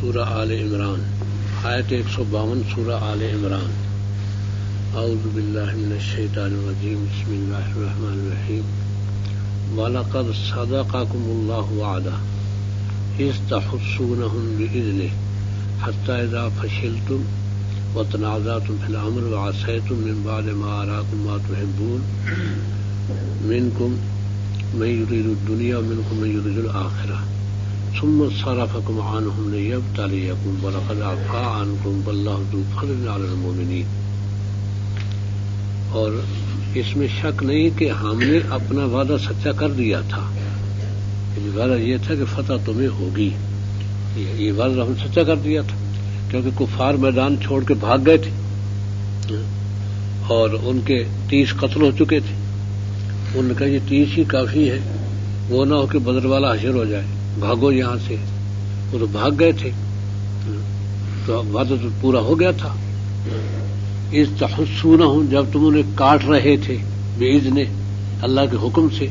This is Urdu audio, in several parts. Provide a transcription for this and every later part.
سورہ آل عمران آیت 152 سورہ آل عمران. اعوذ باللہ من الشیطان الرجیم بسم اللہ الرحمن الرحیم. وَلَقَدْ صَدَقَكُمُ اللَّهُ وَعْدَهُ إِذْ تَحُسُّونَهُم بِإِذْنِهِ حَتَّىٰ إِذَا فَشِلْتُمْ وَتَنَازَعْتُمْ فِي الْأَمْرِ وَعَصَيْتُم مِّن بَعْدِ مَا أَرَاكُم مَّا تُحِبُّونَ مِنكُم مَّن يُرِيدُ الدُّنْيَا وَمِنكُم مَّن يُرِيدُ الْآخِرَةَ ثُمَّ صَرَفَكُمْ عَنْهُمْ لِيَبْتَلِيَكُمْ وَلَقَدْ عَفَا عَنكُمْ وَاللَّهُ ذُو فَضْلٍ عَلَى الْمُؤْمِنِينَ. اور اس میں شک نہیں کہ ہم نے اپنا وعدہ سچا کر دیا تھا. وعدہ یہ تھا کہ فتح تمہیں ہوگی، یہ وعدہ ہم نے سچا کر دیا تھا، کیونکہ کفار میدان چھوڑ کے بھاگ گئے تھے اور ان کے 30 قتل ہو چکے تھے. انہوں نے کہا یہ 30 ہی کافی ہے، وہ نہ ہو کہ بدر والا حشر ہو جائے، بھاگو یہاں سے. وہ تو بھاگ گئے تھے تو وعدہ تو پورا ہو گیا تھا. اس تحسونہم جب تم انہیں کاٹ رہے تھے بإذن اللہ کے حکم سے،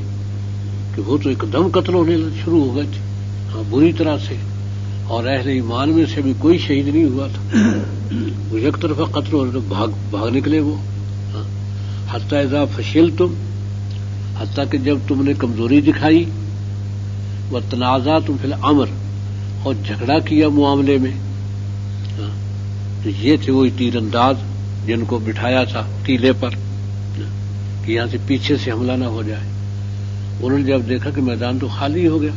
کہ وہ تو ایک دم قتل ہونے شروع ہو گئے تھے، ہاں بری طرح سے، اور اہل ایمان میں سے بھی کوئی شہید نہیں ہوا تھا. وہ ایک طرفہ قتل ہو رہے تو بھاگ نکلے وہ. حتی اذا فشلتم، حتیٰ کہ جب تم نے کمزوری دکھائی، وتنازعتم فی الامر، اور جھگڑا کیا معاملے میں. تو یہ تھے وہی تیر انداز جن کو بٹھایا تھا ٹیلے پر کہ یہاں سے پیچھے سے حملہ نہ ہو جائے. انہوں نے جب دیکھا کہ میدان تو خالی ہو گیا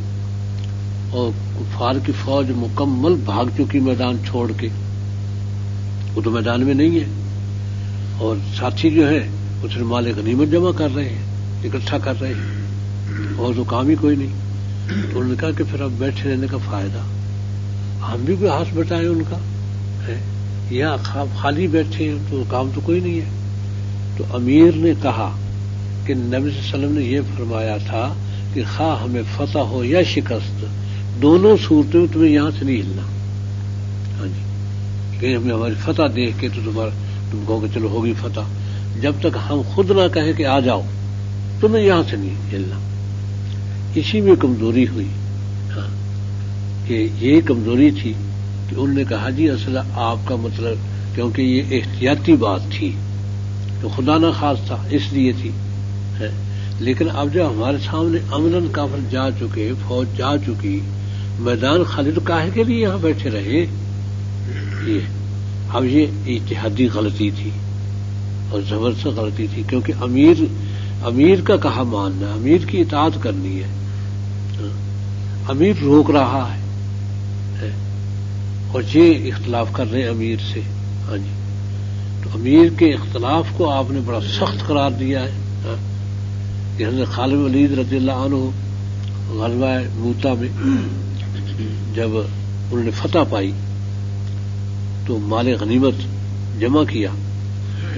اور کفار کی فوج مکمل بھاگ چکی میدان چھوڑ کے، وہ تو میدان میں نہیں ہے، اور ساتھی جو ہے وہ صرف مال غنیمت جمع کر رہے ہیں، اکٹھا کر رہے ہیں، اور تو کام ہی کوئی نہیں. تو انہوں نے کہا کہ پھر اب بیٹھے رہنے کا فائدہ، ہم بھی کوئی ہاتھ بٹائیں ان کا ہے، یہاں خالی بیٹھے ہیں تو کام تو کوئی نہیں ہے. تو امیر نے کہا کہ نبی صلی اللہ علیہ وسلم نے یہ فرمایا تھا کہ خواہ ہمیں فتح ہو یا شکست، دونوں صورتوں میں تمہیں یہاں سے نہیں ہلنا. ہاں جی، کہ ہمیں ہماری فتح دیکھ کے تو تم کہو کہ چلو ہوگی فتح، جب تک ہم خود نہ کہیں کہ آ جاؤ تمہیں یہاں سے نہیں ہلنا. اسی میں کمزوری ہوئی، ہاں کہ یہ کمزوری تھی کہ انہوں نے کہا جی اصل آپ کا مطلب، کیونکہ یہ احتیاطی بات تھی تو خدا نہ خاص تھا اس لیے تھی، لیکن اب جب ہمارے سامنے امناً کافر جا چکے، فوج جا چکی، میدان خالی، تو کاہے کے لیے یہاں بیٹھے رہے. اب یہ اجتہادی غلطی تھی اور زبردست غلطی تھی، کیونکہ امیر کا کہا ماننا، امیر کی اطاعت کرنی ہے. امیر روک رہا ہے اور یہ اختلاف کر رہے ہیں امیر سے. ہاں جی، تو امیر کے اختلاف کو آپ نے بڑا سخت قرار دیا ہے. کہ حضرت خالد ولید رضی اللہ عنہ غزوہ موتا میں جب انہوں نے فتح پائی تو مال غنیمت جمع کیا،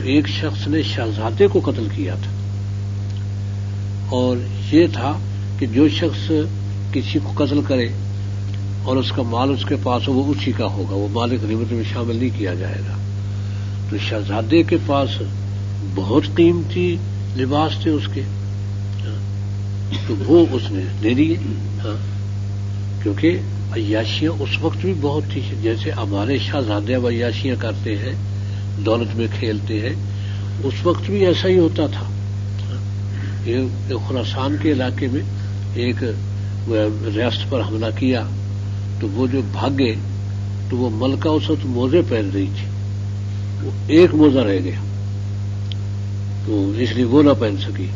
ایک شخص نے شہزادے کو قتل کیا تھا، اور یہ تھا کہ جو شخص کسی کو قتل کرے اور اس کا مال اس کے پاس ہو وہ اسی کا ہوگا، وہ مال غنیمت میں شامل نہیں کیا جائے گا. تو شہزادے کے پاس بہت قیمتی لباس تھے اس کے، تو وہ اس نے دے دیے. کیونکہ عیاشیاں اس وقت بھی بہت تھی، جیسے ہمارے شہزادے اب عیاشیاں کرتے ہیں، دولت میں کھیلتے ہیں، اس وقت بھی ایسا ہی ہوتا تھا. خراسان کے علاقے میں ایک ریاست پر حملہ کیا تو وہ جو بھاگے تو وہ ملکہ اس وقت موزے پہن رہی تھی، وہ ایک موزہ رہ گیا تو اس لیے وہ نہ پہن سکی.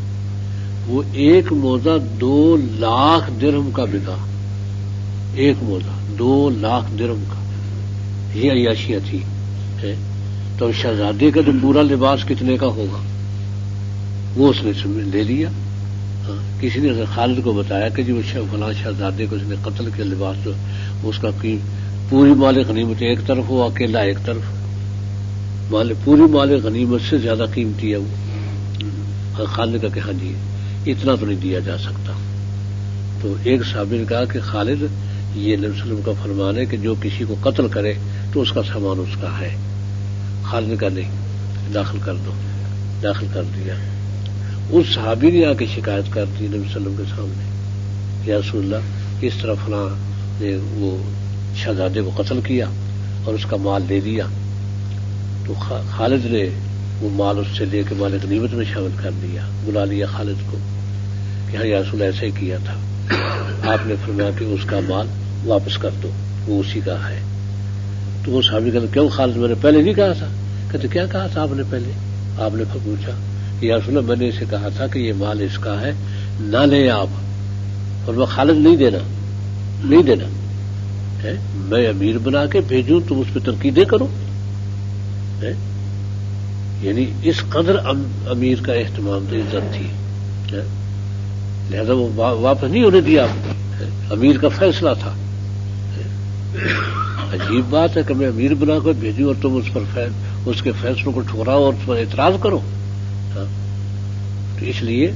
وہ ایک موزہ 2 لاکھ درہم کا بکا، ایک موزہ 2 لاکھ درہم کا. یہ عیاشیاں تھی. تو شہزادے کا جو پورا لباس کتنے کا ہوگا وہ اس نے لے لیا. کسی نے خالد کو بتایا کہ جی وہ فلاں شہزادے کو اس نے قتل کیا، لباس تو اس کا پوری مال غنیمت ایک طرف، وہ اکیلا ایک طرف، پوری مال غنیمت سے زیادہ قیمتی ہے وہ. خالد کا کہ ہاں جی اتنا تو نہیں دیا جا سکتا. تو ایک صحابی نے کہا کہ خالد یہ نبی صلی اللہ علیہ وسلم کا فرمان ہے کہ جو کسی کو قتل کرے تو اس کا سامان اس کا ہے. خالد نے کہا نہیں داخل کر دو، داخل کر دیا. اس صحابی نے آ کے شکایت کر دی نبی صلی اللہ علیہ وسلم کے سامنے، یا رسول اللہ اس طرح فلاں نے وہ شہزادے کو قتل کیا اور اس کا مال لے لیا، تو خالد نے وہ مال اس سے لے کے مال غنیمت میں شامل کر دیا، بلا لیا خالد کو کہ ہاں یا رسول ایسا ہی کیا تھا، آپ نے فرمایا کہ اس کا مال واپس کر دو، وہ اسی کا ہے۔ تو وہ صحابی کہتے کیوں خالد، میں نے پہلے نہیں کہا تھا؟ کہتے کیا کہا تھا آپ نے پہلے؟ آپ نے پھر پوچھا کہ یا رسول اللہ میں نے اسے کہا تھا کہ یہ مال اس کا ہے، نہ لیں آپ، اور وہ خالد نہیں دینا ہے، میں امیر بنا کے بھیجوں تم اس پہ تنقیدیں کرو، یعنی اس قدر امیر کا اہتمام تو عزت تھی، لہذا وہ واپس نہیں ہونے دیا، امیر کا فیصلہ تھا۔ عجیب بات ہے کہ میں امیر بنا کر بھیجوں اور تم اس کے فیصلوں کو ٹھکراؤ اور اس پر اعتراض کرو، تو اس لیے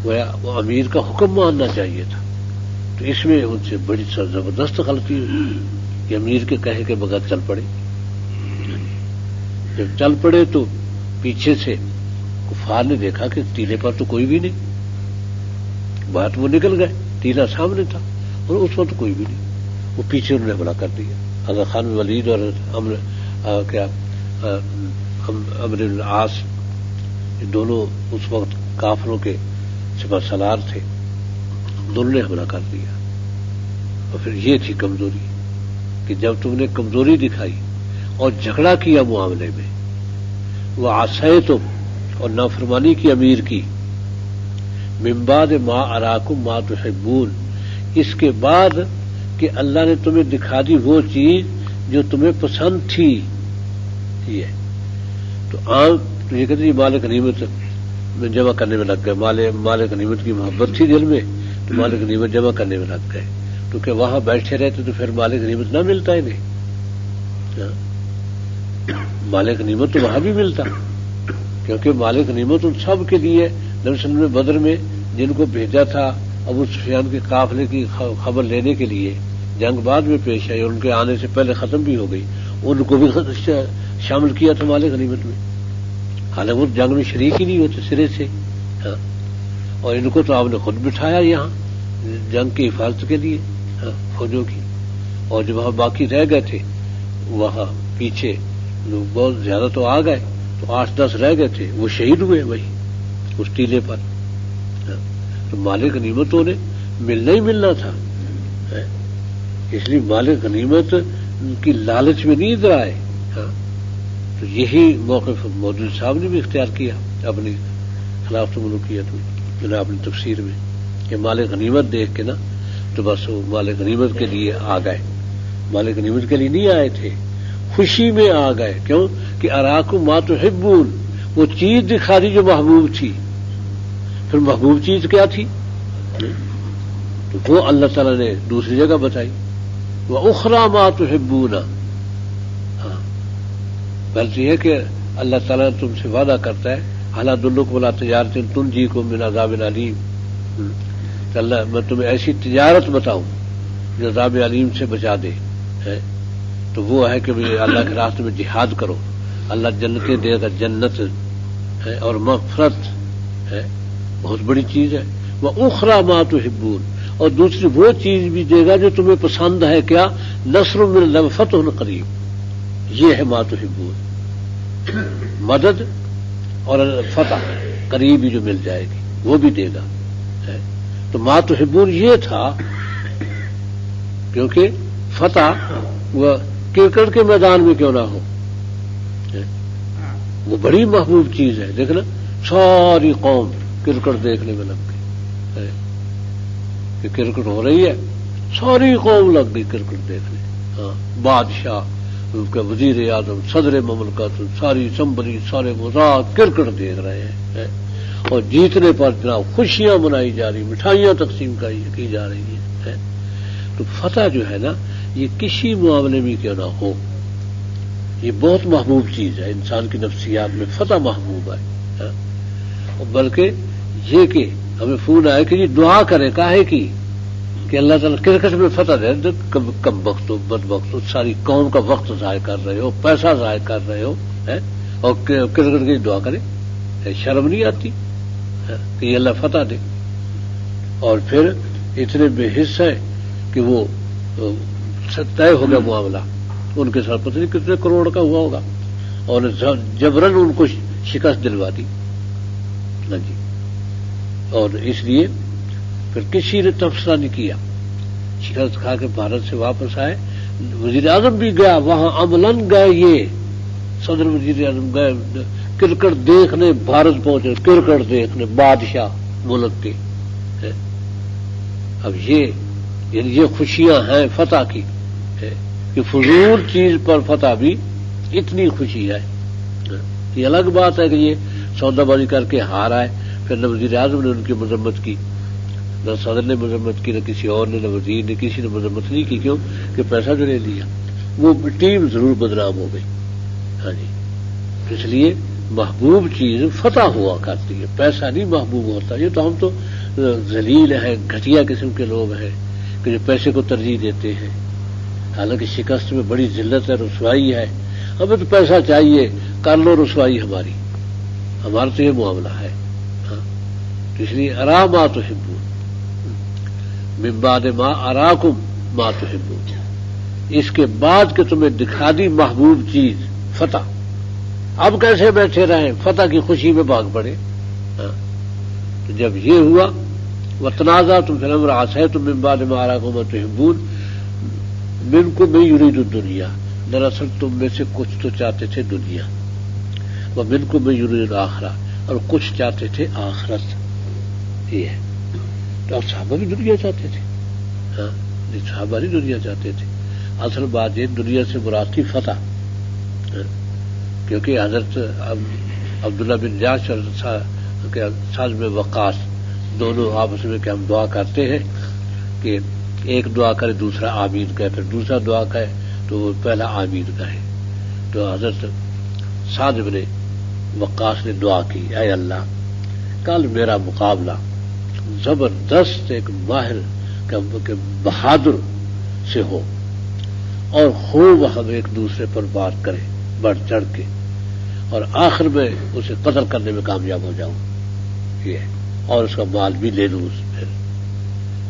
وہ امیر کا حکم ماننا چاہیے تھا۔ تو اس میں ان سے بڑی زبردست غلطی ہوئی کہ امیر کے کہے کے بغیر چل پڑے، جب چل پڑے تو پیچھے سے کفار نے دیکھا کہ ٹیلے پر تو کوئی بھی نہیں، بات وہ نکل گئے، ٹیلا سامنے تھا اور اس وقت کوئی بھی نہیں، وہ پیچھے انہوں نے حملہ کر دیا۔ حضرت خان ولید اور عمرو بن العاص دونوں اس وقت کافروں کے سپہ سالار تھے، دونوں نے حملہ کر دیا۔ اور پھر یہ تھی کمزوری کہ جب تم نے کمزوری دکھائی اور جھگڑا کیا معاملے میں، وہ عصیتم اور نافرمانی کی امیر کی، من بعد ما اراکم ما تحبون، اس کے بعد کہ اللہ نے تمہیں دکھا دی وہ چیز جو تمہیں پسند تھی، یہ تو یہ کہتے ہیں مال غنیمت میں جمع کرنے میں لگ گئے، مال غنیمت کی محبت تھی دل میں تو مال غنیمت جمع کرنے میں لگ گئے، کیونکہ وہاں بیٹھے رہتے تو پھر مال غنیمت نہ ملتا انہیں، مال غنیمت تو وہاں بھی ملتا، کیونکہ مال غنیمت ان سب کے لیے نبی صلی اللہ علیہ وسلم نے بدر میں جن کو بھیجا تھا ابو سفیان کے قافلے کی خبر لینے کے لیے، جنگ بعد میں پیش آئی، ان کے آنے سے پہلے ختم بھی ہو گئی، ان کو بھی شامل کیا تھا مال غنیمت میں، حالانکہ وہ جنگ میں شریک ہی نہیں ہوتے سرے سے، اور ان کو تو آپ نے خود بٹھایا یہاں جنگ کی حفاظت کے لیے فوجوں کی، اور جو وہاں باقی رہ گئے تھے وہاں پیچھے لوگ بہت زیادہ تو آ گئے، تو 8-10 رہ گئے تھے، وہ شہید ہوئے وہی اس ٹیلے پر، تو مال غنیمت انہیں ملنا ہی ملنا تھا، اس لیے مال غنیمت کی لالچ میں نہیں ادھر آئے، تو یہی موقف مودودی صاحب نے بھی اختیار کیا اپنی خلافت ملوکیت میں، اپنی تفسیر میں، کہ مال غنیمت دیکھ کے نا تو بس وہ مال غنیمت کے لیے آ گئے، مال غنیمت کے لیے نہیں آئے تھے، خوشی میں آ گئے، کیوں کہ اراکم ما تحبون، وہ چیز دکھا دی جو محبوب تھی، پھر محبوب چیز کیا تھی تو وہ اللہ تعالیٰ نے دوسری جگہ بتائی، وَأُخْرَى مَا تُحِبُّونَ، بلکہ یہ کہ اللہ تعالیٰ تم سے وعدہ کرتا ہے، هَلْ أَدُلُّكُمْ عَلَىٰ تِجَارَةٍ تُنْجِيكُم مِّنْ عَذَابٍ أَلِيمٍ، کہ اللہ میں تمہیں ایسی تجارت بتاؤں جو عذاب علیم سے بچا دے، تو وہ ہے کہ اللہ کے راستے میں جہاد کرو، اللہ جنتیں دے گا، جنت اور مغفرت ہے، بہت بڑی چیز ہے، وَأُخْرَى مَا تُحِبُّونَ، اور دوسری وہ چیز بھی دے گا جو تمہیں پسند ہے، کیا؟ نصر من اللہ فتح قریب، یہ ہے ما تحبون، مدد اور فتح قریب ہی جو مل جائے گی وہ بھی دے گا، تو ما تحبون یہ تھا، کیونکہ فتح وہ کرکٹ کے میدان میں کیوں نہ ہو، وہ بڑی محبوب چیز ہے، دیکھنا ساری قوم کرکٹ دیکھنے میں لگ گئی، کہ کرکٹ ہو رہی ہے، ساری قوم لگ گئی کرکٹ دیکھنے، بادشاہ کا وزیر اعظم صدر مملکت ساری اسمبلی سارے وزراء کرکٹ دیکھ رہے ہیں، اور جیتنے پر جناب خوشیاں منائی جا رہی، مٹھائیاں تقسیم کی جا رہی ہیں، تو فتح جو ہے نا یہ کسی معاملے میں کیوں نہ ہو، یہ بہت محبوب چیز ہے، انسان کی نفسیات میں فتح محبوب ہے، بلکہ یہ کہ ہمیں فون آئے کہ یہ دعا کرے کاہے کی کہ اللہ تعالیٰ کرکٹ میں فتح دے، کم وقت بد وقت ساری قوم کا وقت ضائع کر رہے ہو، پیسہ ضائع کر رہے ہو، اور کرکٹ کی دعا کرے، شرم نہیں آتی کہ یہ اللہ فتح دے، اور پھر اتنے بے حص ہے کہ وہ طے ہو گیا معاملہ، ان کے ساتھ پتہ نہیں کتنے کروڑ کا ہوا ہوگا، اور جبرن ان کو شکست دلوا دی نا جی۔ اور اس لیے پھر کسی نے تبصرہ نہیں کیا، شکست کھا کے بھارت سے واپس آئے، وزیر اعظم بھی گیا وہاں، عملاً گئے، یہ صدر وزیر اعظم گئے کرکٹ دیکھنے، بھارت پہنچے کرکٹ دیکھنے، بادشاہ ملک کے۔ اب یہ خوشیاں ہیں فتح کی، کہ فضول چیز پر فتح بھی اتنی خوشی ہے۔ یہ الگ بات ہے کہ یہ سودا بازی کر کے ہار آئے، پھر نہ وزیر اعظم نے ان کی مذمت کی، نہ صدر نے مذمت کی، نہ کسی اور نے، نہ وزیر نے، کسی نے مذمت نہیں کی، کیوں کہ پیسہ جو لے لیا، وہ ٹیم ضرور بدنام ہو گئی۔ ہاں جی، اس لیے محبوب چیز فتح ہوا کرتی ہے، پیسہ نہیں محبوب ہوتا۔ یہ تو ہم تو ذلیل ہیں، گھٹیا قسم کے لوگ ہیں کہ جو پیسے کو ترجیح دیتے ہیں، حالانکہ شکست میں بڑی ذلت ہے، رسوائی ہے، ہمیں تو پیسہ چاہیے، کر لو رسوائی ہماری، ہمارا تو یہ معاملہ ہے۔ ہاں، تو اس لیے ارا ما تحبون من بعد ما اراکم ما تحبون، اس کے بعد کہ تمہیں دکھا دی محبوب چیز فتح، اب کیسے بیٹھے رہیں، فتح کی خوشی میں بھاگ پڑے۔ ہاں، تو جب یہ ہوا وتنازعتم فی الامر عصیتم من بعد ما اراکم ما تحبون منکم من یرید الدنیا، دراصل تم میں سے کچھ تو چاہتے تھے دنیا، ومنکم من یرید الآخرہ، اور کچھ چاہتے تھے آخرت۔ یہ ہے تو اب صحابہ بھی دنیا چاہتے تھے، ہاں صحابہ نہیں دنیا چاہتے تھے۔ اصل بات یہ دنیا سے مراد تھی فتح، کیونکہ حضرت عبداللہ بن جاش اور سعد بن وقاص دونوں آپس میں کہ ہم دعا کرتے ہیں کہ ایک دعا کرے دوسرا آمین کہے، پھر دوسرا دعا کہے تو وہ پہلا آمین کہے۔ تو حضرت سعد بن وقاص نے دعا کی، اے اللہ کل میرا مقابلہ زبردست ایک ماہر کہ بہادر سے ہو، اور خوب ہم ایک دوسرے پر بات کریں بڑھ چڑھ کے، اور آخر میں اسے قتل کرنے میں کامیاب ہو جاؤں، یہ اور اس کا مال بھی لے لوں اس پھر۔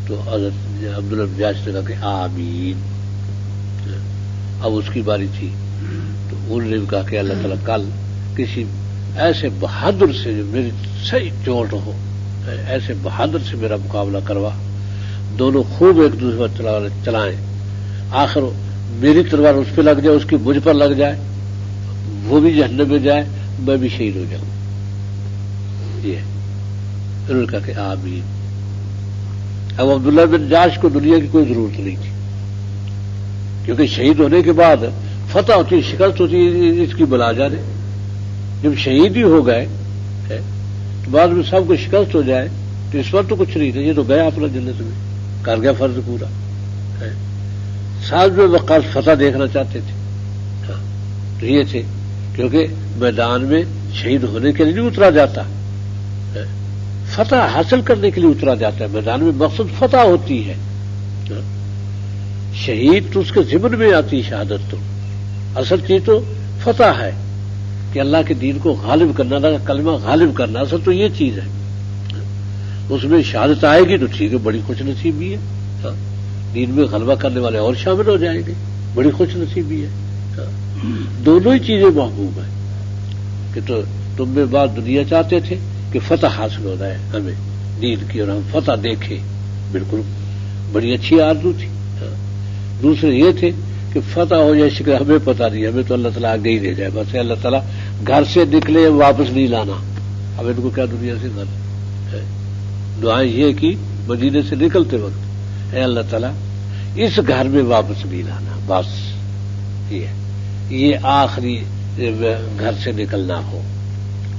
تو حضرت عبداللہ بن جاش نے کہا کہ آمین۔ اب اس کی باری تھی، تو انہوں نے بھی کہا کہ اللہ تعالیٰ کل کسی ایسے بہادر سے جو میری صحیح چوٹ ہو، ایسے بہادر سے میرا مقابلہ کروا، دونوں خوب ایک دوسرے پر چلائیں، آخر میری تلوار اس پہ لگ جائے، اس کی مجھ پر لگ جائے، وہ بھی جہنم میں جائے، میں بھی شہید ہو جاؤں۔ یہ انہوں نے کہا کہ آمین۔ اب عبداللہ بن جاش کو دنیا کی کوئی ضرورت نہیں تھی، کیونکہ شہید ہونے کے بعد فتح ہوتی، شکست ہوتی، اس کی بلا جانے۔ جب شہید ہی ہو گئے تو بعد میں سب کو شکست ہو جائے تو اس وقت تو کچھ نہیں تھا، یہ تو گیا اپنا جنت میں، کر گیا فرض پورا۔ سعد بن وقاص فتح دیکھنا چاہتے تھے، ہاں تو یہ تھے، کیونکہ میدان میں شہید ہونے کے لیے نہیں اترا جاتا، فتح حاصل کرنے کے لیے اترا جاتا ہے۔ میدان میں مقصد فتح ہوتی ہے، شہید تو اس کے ضمن میں آتی شہادت، تو اصل چیز تو فتح ہے کہ اللہ کے دین کو غالب کرنا، اللہ کا کلمہ غالب کرنا، اصل تو یہ چیز ہے۔ اس میں شہادت آئے گی تو ٹھیک ہے، بڑی خوش نصیبی ہے، دین میں غلبہ کرنے والے اور شامل ہو جائیں گے، بڑی خوش نصیبی ہے۔ دونوں ہی چیزیں محبوب ہیں کہ تو تم میں بعد دنیا چاہتے تھے کہ فتح حاصل ہو رہا ہے ہمیں دین کی، اور ہم فتح دیکھیں، بالکل بڑی اچھی آرزو تھی۔ دوسرے یہ تھے کہ فتح ہو جائے، شکر ہمیں پتہ نہیں، ہمیں تو اللہ تعالیٰ آگے ہی لے جائے، بس اللہ تعالیٰ گھر سے نکلے واپس نہیں لانا، اب ان کو کیا دنیا سے گھر ہے۔ دعائیں یہ کی مدینے سے نکلتے وقت، اے اللہ تعالیٰ اس گھر میں واپس نہیں لانا، بس یہ آخری گھر سے نکلنا ہو،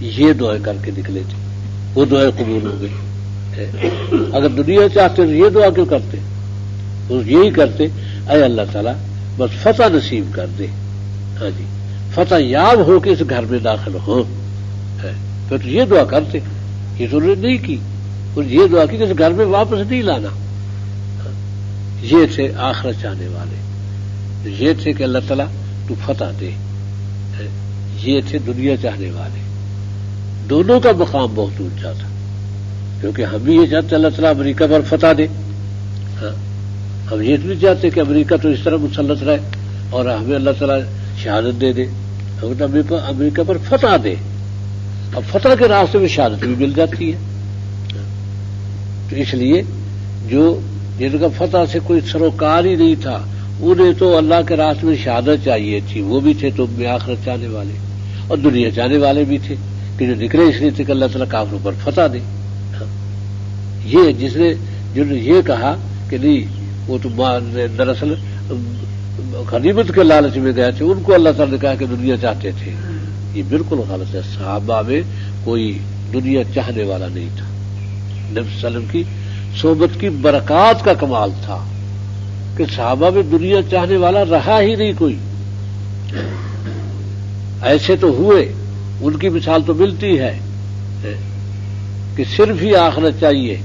یہ دعائیں کر کے نکلے تھے، وہ دعائیں قبول ہو گئی۔ اگر دنیا چاہتے تو یہ دعا کیوں کرتے، یہی کرتے اے اللہ تعالیٰ بس فتح نصیب کر دے، ہاں جی فتح یاب ہو کے اس گھر میں داخل ہو، پھر تو یہ دعا کرتے، یہ تو انہوں نے نہیں کی، اور یہ دعا کی کہ اس گھر میں واپس نہیں لانا۔ یہ تھے آخرت چاہنے والے، یہ تھے کہ اللہ تعالیٰ تو فتح دے، یہ تھے دنیا چاہنے والے۔ دونوں کا مقام بہت اونچا تھا، کیونکہ ہم بھی یہ چاہتے اللہ تعالیٰ امریکہ پر فتح دے، ہم یہ نہیں چاہتے کہ امریکہ تو اس طرح مسلط رہے اور ہمیں اللہ تعالیٰ شہادت دے دے، ہم امریکہ پر فتح دے، اب فتح کے راستے میں شہادت بھی مل جاتی ہے. تو اس لیے جو جن کا فتح سے کوئی سروکار ہی نہیں تھا انہیں تو اللہ کے راستے میں شہادت چاہیے تھی، وہ بھی تھے تو میں آخرت چاہنے والے اور دنیا چاہنے والے بھی تھے کہ جو نکلے اس لیے تھے کہ اللہ تعالیٰ کافروں پر فتح دے. یہ جس نے یہ کہا کہ نہیں وہ تو دراصل غنیمت کے لالچ میں گئے تھے، ان کو اللہ تعالیٰ نے کہا کہ دنیا چاہتے تھے، یہ بالکل غلط ہے. صحابہ میں کوئی دنیا چاہنے والا نہیں تھا. نبی صلی اللہ علیہ وسلم کی صحبت کی برکات کا کمال تھا کہ صحابہ میں دنیا چاہنے والا رہا ہی نہیں کوئی. ایسے تو ہوئے، ان کی مثال تو ملتی ہے کہ صرف ہی آخرت چاہیے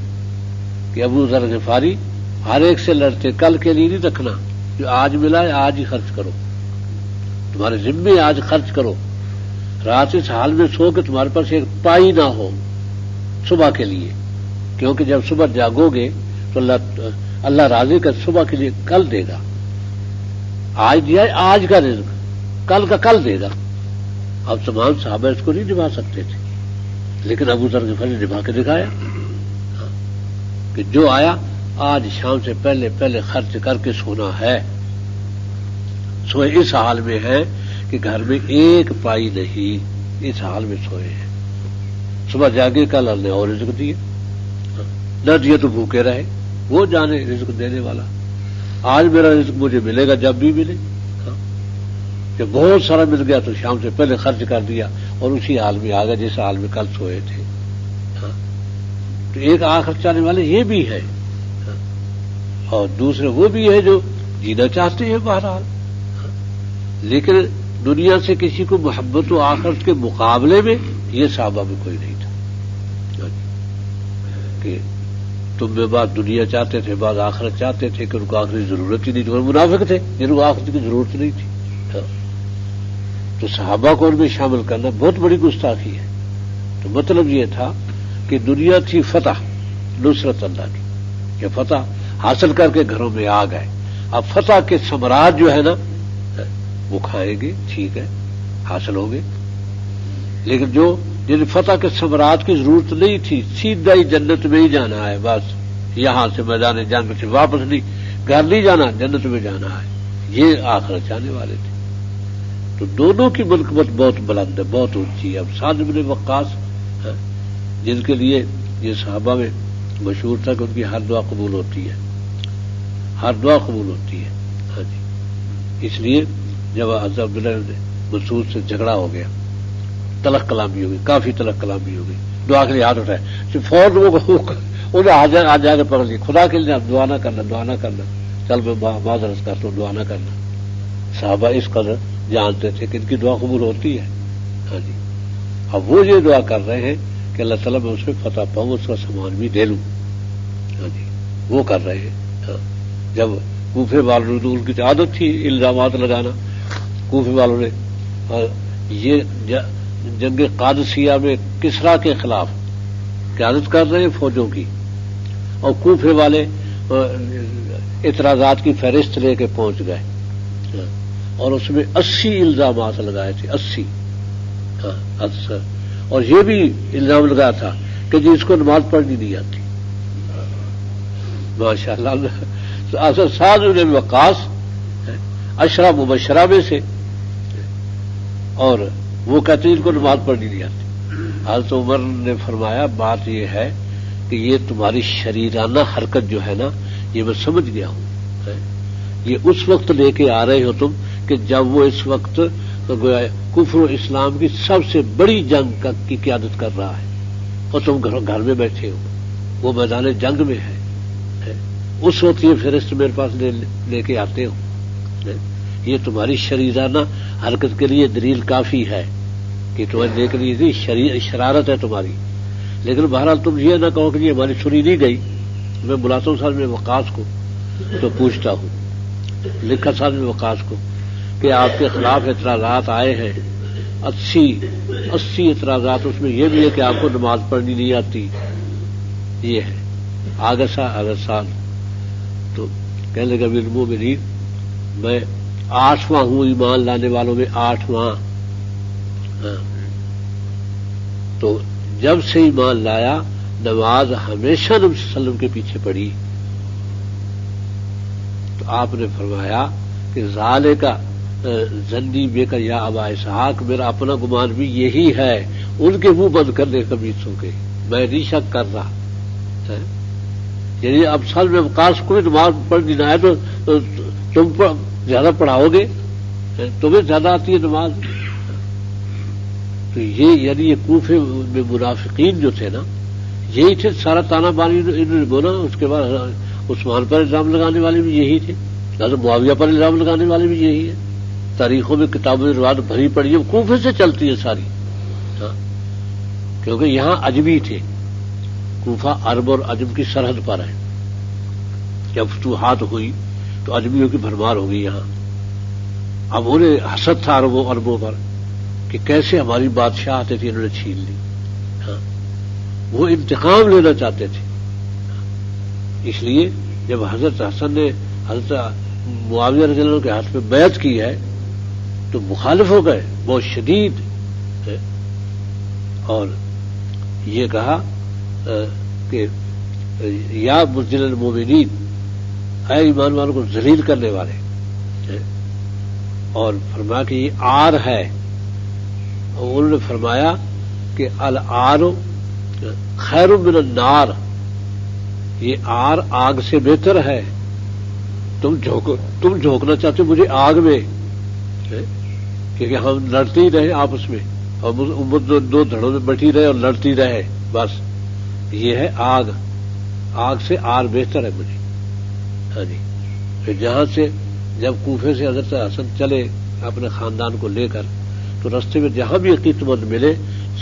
کہ ابو ذر غفاری ہر ایک سے لڑتے، کل کے لیے نہیں رکھنا، جو آج ملا ہے آج ہی خرچ کرو، تمہارے ذمے آج خرچ کرو، رات اس حال میں سو کہ تمہارے پاس ایک پائی نہ ہو صبح کے لیے، کیونکہ جب صبح جاگو گے تو اللہ راضی کا صبح کے لیے کل دے گا. آج دیا ہے آج کا رزق، کل کا کل دے گا. اب تمام صحابہ اس کو نہیں نبھا سکتے تھے، لیکن ابو ذر غفاری نے نبھا کے دکھایا کہ جو آیا آج شام سے پہلے پہلے خرچ کر کے سونا ہے. سوئے اس حال میں ہے کہ گھر میں ایک پائی نہیں، اس حال میں سوئے ہیں. صبح جاگے کل اللہ نے اور رزق دیے، نہ دیے تو بھوکے رہے، وہ جانے رزق دینے والا. آج میرا رزق مجھے ملے گا جب بھی ملے، جب بہت سارا مل گیا تو شام سے پہلے خرچ کر دیا اور اسی حال میں آ گیا جس حال میں کل سوئے تھے. تو ایک آخر چاہنے والے یہ بھی ہے، اور دوسرے وہ بھی ہے جو جینا چاہتے ہیں بہرحال، لیکن دنیا سے کسی کو محبت و آخرت کے مقابلے میں یہ صحابہ میں کوئی نہیں تھا کہ تم میں بعد دنیا چاہتے تھے، بعد آخرت چاہتے تھے کہ ان کو آخری ضرورت ہی نہیں تھی، اور منافق تھے جن کو آخرت کی ضرورت نہیں تھی. تو صحابہ کو ان میں شامل کرنا بہت بڑی گستاخی ہے. تو مطلب یہ تھا کہ دنیا تھی فتح، نصرت اللہ کی، کہ فتح حاصل کر کے گھروں میں آ گئے. اب فتح کے ثمرات جو ہے نا وہ کھائیں گے، ٹھیک ہے حاصل ہوں گے، لیکن جو جن فتح کے ثمرات کی ضرورت نہیں تھی، سیدھا ہی جنت میں ہی جانا ہے، بس یہاں سے میدان جنگ سے واپس نہیں، گھر نہیں جانا، جنت میں جانا ہے، یہ آخرت چاہنے والے تھے. تو دونوں کی منقبت بہت بلند ہے، بہت اونچی ہے. اب سعد بن وقاص جن کے لیے یہ صحابہ میں مشہور تھا کہ ان کی ہر دعا قبول ہوتی ہے، ہر دعا قبول ہوتی ہے. ہاں جی، اس لیے جب حضرت عبداللہ مسعود سے جھگڑا ہو گیا، تلخ کلامی ہو گئی، کافی تلخ کلامی ہو گئی، دعا کے لیے ہاتھ اٹھائے، فوراً انہیں آ جا کے پکڑ لی، خدا کے لیے آپ دعا نہ کرنا، دعا نہ کرنا، چل میں معذرت کرتا ہوں، دعا نہ کرنا. صحابہ اس قدر جانتے تھے کہ ان کی دعا قبول ہوتی ہے. ہاں جی، اب وہ یہ دعا کر رہے ہیں کہ اللہ تعالیٰ میں اس پہ فتح پاؤں، اس کا سامان بھی دے لوں. ہاں جی، وہ کر رہے ہیں. ہاں، جب کوفے والوں نے، ان کی عادت تھی الزامات لگانا، کوفے والوں نے یہ جنگ قادسیہ میں کسریٰ کے خلاف قیادت کر رہے ہیں فوجوں کی، اور کوفے والے اعتراضات کی فہرست لے کے پہنچ گئے، اور اس میں 80 الزامات لگائے تھے، 80. ہاں، اور یہ بھی الزام لگایا تھا کہ جی اس کو نماز پڑھنی نہیں آتی. ماشاء اللہ، سعد بن وقاص عشرہ مبشرہ میں سے، اور وہ کہتے ہیں ان کو نماز پڑھنی نہیں آتی. حضرت عمر نے فرمایا بات یہ ہے کہ یہ تمہاری شریرانہ حرکت جو ہے نا، یہ میں سمجھ گیا ہوں، یہ اس وقت لے کے آ رہے ہو تم کہ جب وہ اس وقت کفر و اسلام کی سب سے بڑی جنگ کی قیادت کر رہا ہے، اور تم گھر میں بیٹھے ہو، وہ میدان جنگ میں ہے، اس وقت یہ فہرست میرے پاس لے کے آتے ہو. یہ تمہاری شریرانہ حرکت کے لیے دلیل کافی ہے کہ تمہیں دیکھ لیجیے شرارت ہے تمہاری. لیکن بہرحال تم یہ نہ کہو کہ یہ ہماری سنی نہیں گئی. میں بلاتا ہوں صاحب میں وقاص کو تو پوچھتا ہوں، لکھا صاحب میں وقاص کو کہ آپ کے خلاف اعتراضات آئے ہیں 80 اعتراضات، اس میں یہ بھی ہے کہ آپ کو نماز پڑھنی نہیں آتی. یہ ہے آگے سال تو کہنے لگا امیر المومنین میں 8واں ہوں ایمان لانے والوں میں 8واں. تو جب سے ایمان لایا نماز ہمیشہ نبی صلی اللہ علیہ وسلم کے پیچھے پڑھی. تو آپ نے فرمایا کہ ذالک زنی بے کا یا ابا اسحاق، میرا اپنا گمان بھی یہی ہے، ان کے منہ بند کرنے خبیثوں کے، میں نہیں شک کر رہا. یعنی اب سال میں اوقات کوئی نماز پڑھنی نہ ہے تو تم زیادہ پڑھاؤ گے، تمہیں زیادہ آتی ہے نماز. تو یہ یعنی یہ کوفے میں منافقین جو تھے نا، یہی تھے. سارا تانا بانی انہوں نے بولا. اس کے بعد عثمان پر الزام لگانے والے بھی یہی تھے، حضرت معاویہ پر الزام لگانے والے بھی یہی ہے. تاریخوں میں کتابوں میں روایت بھری پڑی ہے، کوفے سے چلتی ہے ساری. کیونکہ یہاں اجمی تھے، کوفہ عرب اور عجم کی سرحد پر ہے. جب فتوحات ہوئی تو اجمیوں کی بھرمار ہو گئی یہاں. اب انہیں حسد تھا عربوں پر کہ کیسے ہماری بادشاہ آتے تھے، انہوں نے چھین لی. وہ انتقام لینا چاہتے تھے. اس لیے جب حضرت حسن نے حضرت معاویہ رضی اللہ عنہ کے ہاتھ میں بیعت کی ہے تو مخالف ہو گئے بہت شدید. اور یہ کہا کہ یا مذل المومنین، اے ایمان والوں کو ذلیل کرنے والے. اور فرمایا کہ یہ آر ہے. اور انہوں نے فرمایا کہ العار خیر من النار، یہ آر آگ سے بہتر ہے. تم جھونکنا چاہتے ہو مجھے آگ میں، کیونکہ ہم لڑتے ہی رہے آپس میں، اور امت دو دھڑوں میں بیٹھی رہے اور لڑتی رہے بس. یہ ہے آگ، آگ سے آر بہتر ہے مجھے. ہاں جی. پھر جہاں سے جب کوفے سے حضرت حسن چلے اپنے خاندان کو لے کر، تو رستے میں جہاں بھی عقیدت مند ملے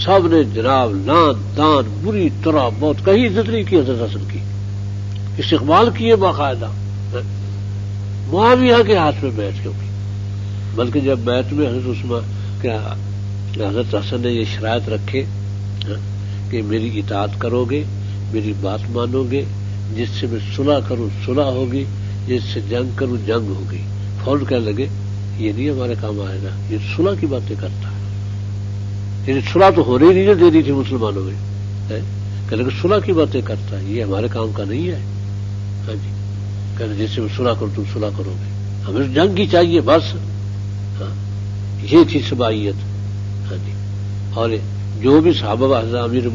سب نے جناب لان تان بری طرح بہت کہیں عزت نہیں کی حضرت حسن کی، استقبال کیے باقاعدہ. معاویہ کے ہاتھ میں بیعت کیوں کی؟ بلکہ جب بیعت میں حضرت عثمان کیا حضرت حسن نے یہ شرائط رکھے کہ میری اطاعت کرو گے، میری بات مانو گے، جس سے میں صلح کروں صلح ہوگی، جس سے جنگ کروں جنگ ہوگی. فوراً کہنے لگے یہ نہیں ہمارے کام آئے گا، یہ صلح کی باتیں کرتا ہے. یعنی صلح تو ہونے ہی نہیں دینی تھی مسلمانوں میں، کہنے لگے صلح کی باتیں کرتا ہے، یہ ہمارے کام کا نہیں ہے. ہاں جی. کہنے جس سے میں صلح کروں تم صلح کرو گے، ہمیں جنگ کی چاہیے بس. ہاں یہ تھی صبائیت. ہاں جی. اور جو بھی صحابہ حضرت امیر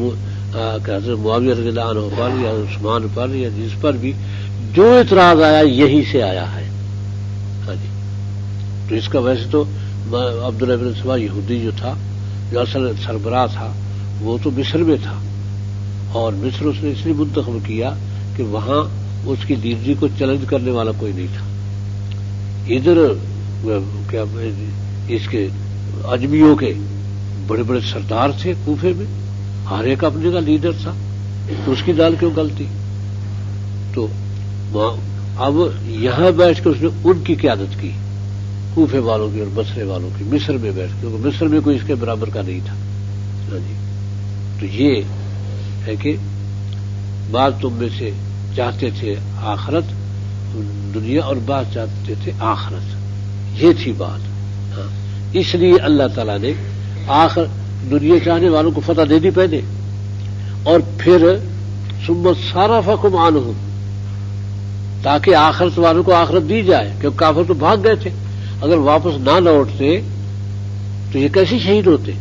حضرت معاویہ رضی اللہ عنہ پر یا عثمان پر یا جس پر بھی جو اعتراض آیا یہی سے آیا ہے. ہاں جی. تو اس کا ویسے تو عبداللہ بن سبا یہودی جو تھا، جو اصل سربراہ تھا، وہ تو مصر میں تھا، اور مصر اس نے اس لیے منتخب کیا کہ وہاں اس کی لیڈری کو چیلنج کرنے والا کوئی نہیں تھا. ادھر کیا اس کے اجمیوں کے بڑے بڑے سردار تھے کوفے میں، ہر ایک اپنے کا لیڈر تھا، تو اس کی دال کیوں گلتی؟ تو اب یہاں بیٹھ کے اس نے ان کی قیادت کی، کوفے والوں کی اور بصرے والوں کی، مصر میں بیٹھ کے، کیونکہ مصر میں کوئی اس کے برابر کا نہیں تھا. جی. تو یہ ہے کہ بعض تم میں سے چاہتے تھے آخرت دنیا اور بعض چاہتے تھے آخرت. یہ تھی بات. ہاں. اس لیے اللہ تعالیٰ نے آخر دنیا چاہنے والوں کو فتح دے دی پہلے، اور پھر ثم صرفکم عنہم، تاکہ آخرت والوں کو آخرت دی جائے. کیونکہ کافر تو بھاگ گئے تھے، اگر واپس نہ لوٹتے تو یہ کیسے شہید ہوتے؟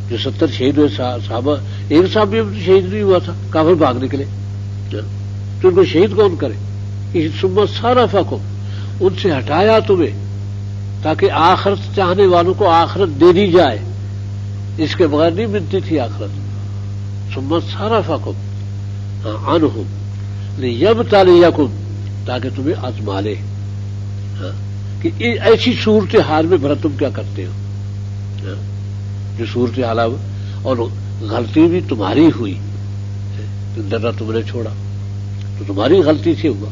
جو 70 شہید ہوئے صحابہ، ایک صاحب بھی شہید نہیں ہوا تھا، کافر بھاگ نکلے، تو ان کو شہید کون کرے؟ ثم صرفکم، ان سے ہٹایا تمہیں تاکہ آخرت چاہنے والوں کو آخرت دے دی جائے. اس کے بغیر نہیں ملتی تھی آخرت. ثم صرفکم عنہم لیبتلیکم، تاکہ تمہیں آزما لے کہ ایسی صورت حال میں بھلا تم کیا کرتے ہو. جو صورت حال، اور غلطی بھی تمہاری ہوئی، ڈرنا تم نے چھوڑا تو تمہاری غلطی سے ہوا،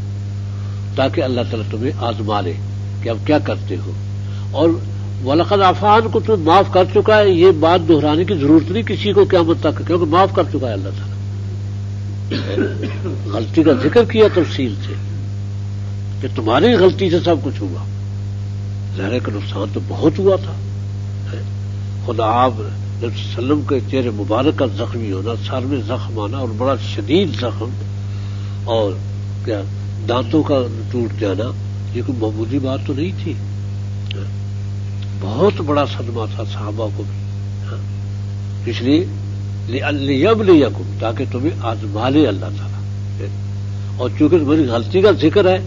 تاکہ اللہ تعالیٰ تمہیں آزما لے کہ اب کیا کرتے ہو. اور وَلَقَدْ عَفَا عَنْكُمْ، تمہیں معاف کر چکا ہے. یہ بات دہرانے کی ضرورت نہیں کسی کو قیامت تک، کیونکہ معاف کر چکا ہے اللہ تعالیٰ. غلطی کا ذکر کیا تفصیل سے. کہ تمہاری غلطی سے سب کچھ ہوا. ظاہر کا نقصان تو بہت ہوا تھا. خدا آپ نبی صلی اللہ علیہ وسلم کے چہرے مبارک کا زخمی ہونا، سر میں زخم آنا اور بڑا شدید زخم، اور کیا دانتوں کا ٹوٹ جانا، یہ کوئی معمولی بات تو نہیں تھی. بہت بڑا صدمہ تھا صحابہ کو بھی. اس لیے لِيَبْلِيَكُمْ، تاکہ تمہیں آزما لے اللہ تعالیٰ. اور چونکہ تمہاری غلطی کا ذکر ہے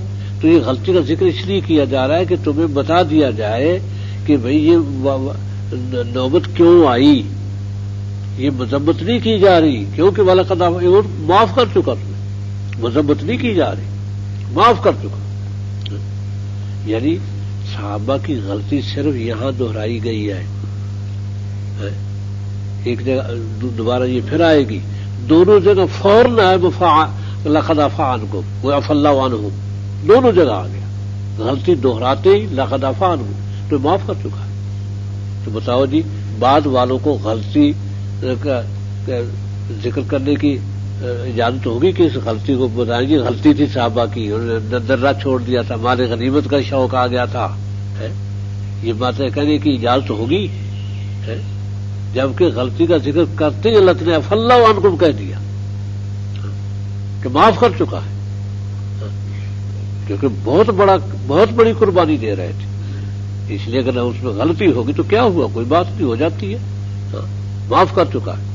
تو یہ غلطی کا ذکر اس لیے کیا جا رہا ہے کہ تمہیں بتا دیا جائے کہ بھئی یہ نوبت کیوں آئی. یہ مذمت نہیں کی جا رہی، کیونکہ وَلَقَدْ معاف کر چکا تمہیں. مذمت نہیں کی جا رہی، معاف کر چکا. یعنی صحابہ کی غلطی صرف یہاں دہرائی گئی ہے. ایک جگہ دوبارہ یہ پھر آئے گی، دونوں جگہ فوراً آئے لَقَدْ عَفَا عَنْكُمْ وَعَفَا اللَّهُ عَنْهُمْ، دونوں جگہ آ گیا. غلطی دہراتے ہی لَقَدْ عَفَا عَنْكُمْ، تو معاف کر چکا ہے. تو بتاؤ جی، بعد والوں کو غلطی کا ذکر کرنے کی اجازت ہوگی کہ اس غلطی کو بتائیں گے غلطی تھی صحابہ کی، انہوں نے درہ چھوڑ دیا تھا، مال غنیمت کا شوق آ گیا تھا. یہ باتیں کہنے کی اجازت ہوگی؟ جبکہ غلطی کا ذکر کرتے ہی اللہ نے عفا اللہ عنکم کہہ دیا کہ معاف کر چکا ہے. کیونکہ بہت بڑی قربانی دے رہے تھے. اس لیے اگر اس میں غلطی ہوگی تو کیا ہوا، کوئی بات نہیں، ہو جاتی ہے. معاف کر چکا ہے،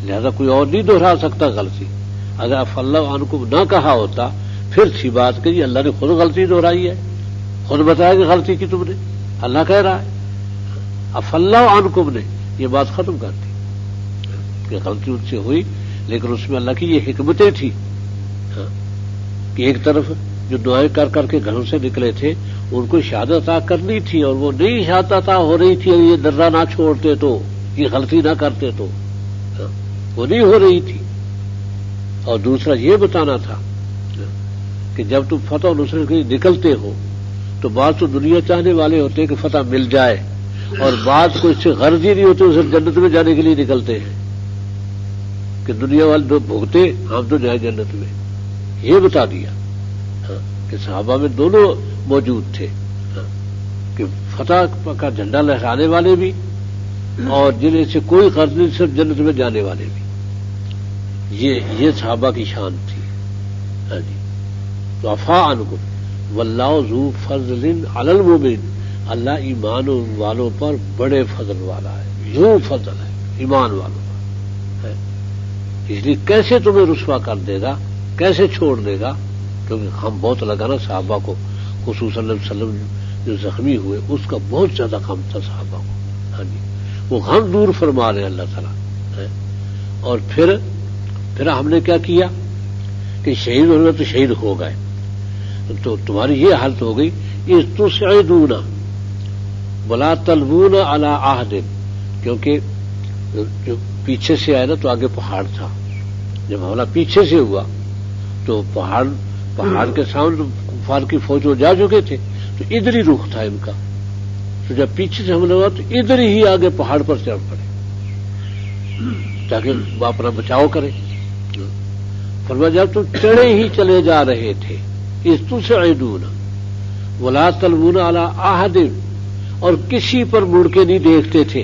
لہذا کوئی اور نہیں دہرا سکتا غلطی. اگر عفا اللہ عنکم نہ کہا ہوتا پھر تھی بات کہ جی اللہ نے خود غلطی دہرائی ہے، خود بتایا کہ غلطی کی تم نے. اللہ کہہ رہا ہے عفا اللہ عنکم نے یہ بات ختم کر دی کہ غلطی ان سے ہوئی، لیکن اس میں اللہ کی یہ حکمتیں تھیں کہ ایک طرف جو دعائیں کر کر کے گھروں سے نکلے تھے ان کو شہادت عطا کرنی تھی، اور وہ نہیں شہادت عطا ہو رہی تھی. یہ درہ نہ چھوڑتے تو، یہ غلطی نہ کرتے تو وہ نہیں ہو رہی تھی. اور دوسرا یہ بتانا تھا کہ جب تم فتح و نصرت کے لیے نکلتے ہو تو بعض تو دنیا چاہنے والے ہوتے ہیں کہ فتح مل جائے، اور بعض کو اس سے غرض ہی نہیں ہوتے، اسے جنت میں جانے کے لیے نکلتے ہیں کہ دنیا والے تو بھوگتے، ہم تو جائیں جنت میں. یہ بتا دیا کہ صحابہ میں دونوں موجود تھے کہ فتح کا جھنڈا لہرانے والے بھی اور جنہیں سے کوئی غرض نہیں، صرف جنت میں جانے والے بھی. یہ صحابہ کی شان تھی. جی تو عفا عنکم واللہ ذو فضل علی المؤمنین، اللہ ایمان والوں پر بڑے فضل والا ہے، ذو فضل ہے ایمان والوں پر. اس لیے کیسے تمہیں رسوا کر دے گا، کیسے چھوڑ دے گا؟ کیونکہ ہم بہت لگا نا صحابہ کو، خصوصاً صلی اللہ علیہ وسلم جو زخمی ہوئے اس کا بہت زیادہ غم تھا صحابہ کو. ہاں جی، وہ غم دور فرما رہے ہیں اللہ تعالیٰ. اور پھر ہم نے کیا کیا کہ شہید ہونا تو شہید ہو گئے، تو تمہاری یہ حالت ہو گئی اس تسعدون ولا تلوون علی عہد، کیونکہ جو پیچھے سے آئے نا تو آگے پہاڑ تھا. جب حملہ پیچھے سے ہوا تو پہاڑ کے سامنے کفار کی فوج وہ جا چکے تھے، تو ادھر ہی رخ تھا ان کا. تو جب پیچھے سے حملہ ہوا تو ادھر ہی آگے پہاڑ پر چڑھ پڑے تاکہ وہ اپنا بچاؤ کرے. فرمایا جب تم چڑھے ہی چلے جا رہے تھے اس تسعدون ولا تلوون علی عہد، اور کسی پر مڑ کے نہیں دیکھتے تھے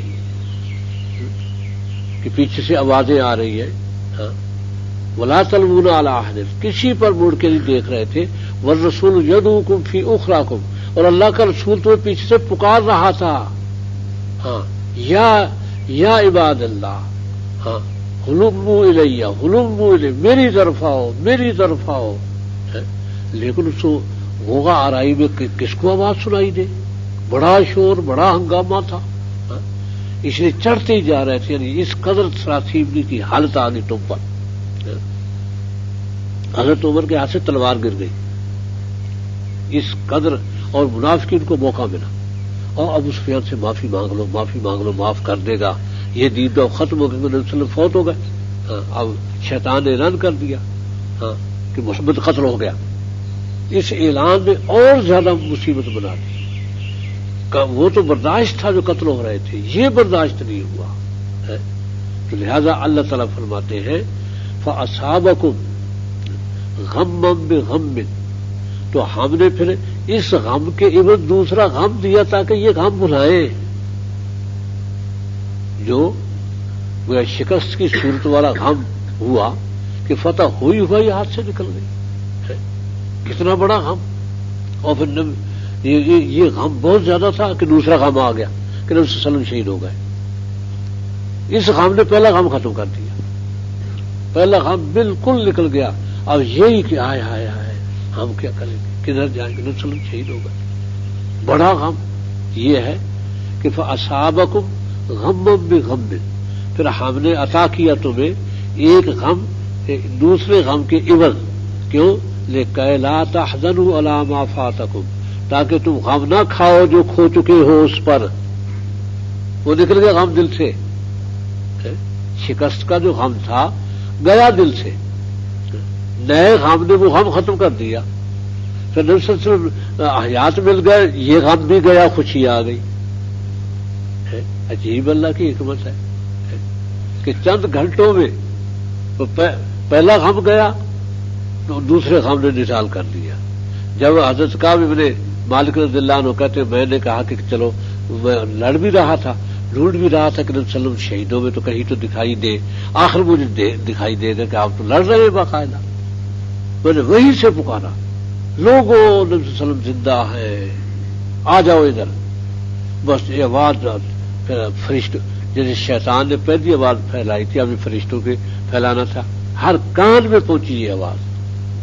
کہ پیچھے سے آوازیں آ رہی ہیں. ولا تلوون علی عہد، کسی پر مڑ کے نہیں دیکھ رہے تھے. والرسول یدعوکم فی اخراکم، اور اللہ کا رسول تمہیں پیچھے سے پکار رہا تھا. یا عباد اللہ، ہلموا الیہ ہلموا الیہ، میری طرف آؤ میری طرف آؤ. لیکن اس غوغا آرائی میں کس کو آواز سنائی دے؟ بڑا شور، بڑا ہنگامہ تھا. اس لیے چڑھتے ہی جا رہے تھے. یعنی اس قدر سراسیمنی کی حالت آ گئی تم پر. حضرت عمر کے ہاتھ سے تلوار گر گئی اس قدر، اور منافقین کو موقع ملا. اور ابو سفیان سے معافی مانگ لو معافی مانگ لو، معاف کر دے گا. یہ دین تو ختم ہو گیا، نبی صلی اللہ علیہ وسلم فوت ہو گئے. اب شیطان نے اعلان کر دیا کہ محمد قتل ہو گیا. اس اعلان نے اور زیادہ مصیبت بنا دی. وہ تو برداشت تھا جو قتل ہو رہے تھے، یہ برداشت نہیں ہوا. تو لہذا اللہ تعالیٰ فرماتے ہیں فَأَصَابَكُمْ غَمًّا بِغَمٍّ، تو ہم نے پھر اس غم کے عوض دوسرا غم دیا تاکہ یہ غم بھلائیں، جو وہ شکست کی صورت والا غم ہوا کہ فتح ہوئی ہی ہاتھ سے نکل گئی، کتنا بڑا غم. اور پھر یہ غم بہت زیادہ تھا کہ دوسرا غم آ گیا کہ نبی صلی اللہ علیہ وسلم شہید ہو گئے. اس غم نے پہلا غم ختم کر دیا، پہلا غم بالکل نکل گیا. اب یہی کہ آئے آئے آئے ہم کیا کریں گے، کدھر جائیں گے، نبی صلی اللہ علیہ وسلم شہید ہو گئے. بڑا غم یہ ہے کہ فَأَصَابَكُمْ غَمٌّ بِغَمٍّ، پھر ہم نے عطا کیا تمہیں ایک غم دوسرے غم کے عوض. کیوں؟ لِكَيْ لَا تَحْزَنُوا عَلَىٰ مَا فَاتَكُمْ، تاکہ تم غم نہ کھاؤ جو کھو چکے ہو اس پر. وہ نکل گیا غم دل سے، شکست کا جو غم تھا گیا دل سے، نئے غم نے وہ غم ختم کر دیا. پھر نبی صلی اللہ علیہ وسلم حیات مل گئے، یہ غم بھی گیا، خوشی آ گئی. عجیب اللہ کی حکمت ہے کہ چند گھنٹوں میں پہلا غم گیا تو دوسرے غم نے نثال کر دیا. جب حضرت کعب ابن مالک رضی اللہ عنہ کہتے میں نے کہا کہ چلو میں لڑ بھی رہا تھا، ڈھونڈ بھی رہا تھا کہ نبی صلی اللہ علیہ وسلم شہیدوں میں تو کہیں تو دکھائی دے، آخر مجھے دکھائی دے گا کہ آپ تو لڑ رہے ہیں باقاعدہ. میں نے وہیں سے پکارا، لوگوں نبی صلی اللہ علیہ وسلم زندہ ہے، آ جاؤ ادھر. بس یہ آواز پھر فرشتوں، جیسے شیطان نے پہلی آواز پھیلائی تھی، ابھی فرشتوں کے پھیلانا تھا، ہر کان میں پہنچی یہ آواز.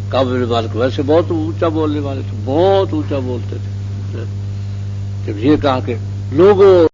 کعب بن مالک ویسے بہت اونچا بولنے والے تھے، بہت اونچا بولتے تھے. جب یہ کہا کہ لوگوں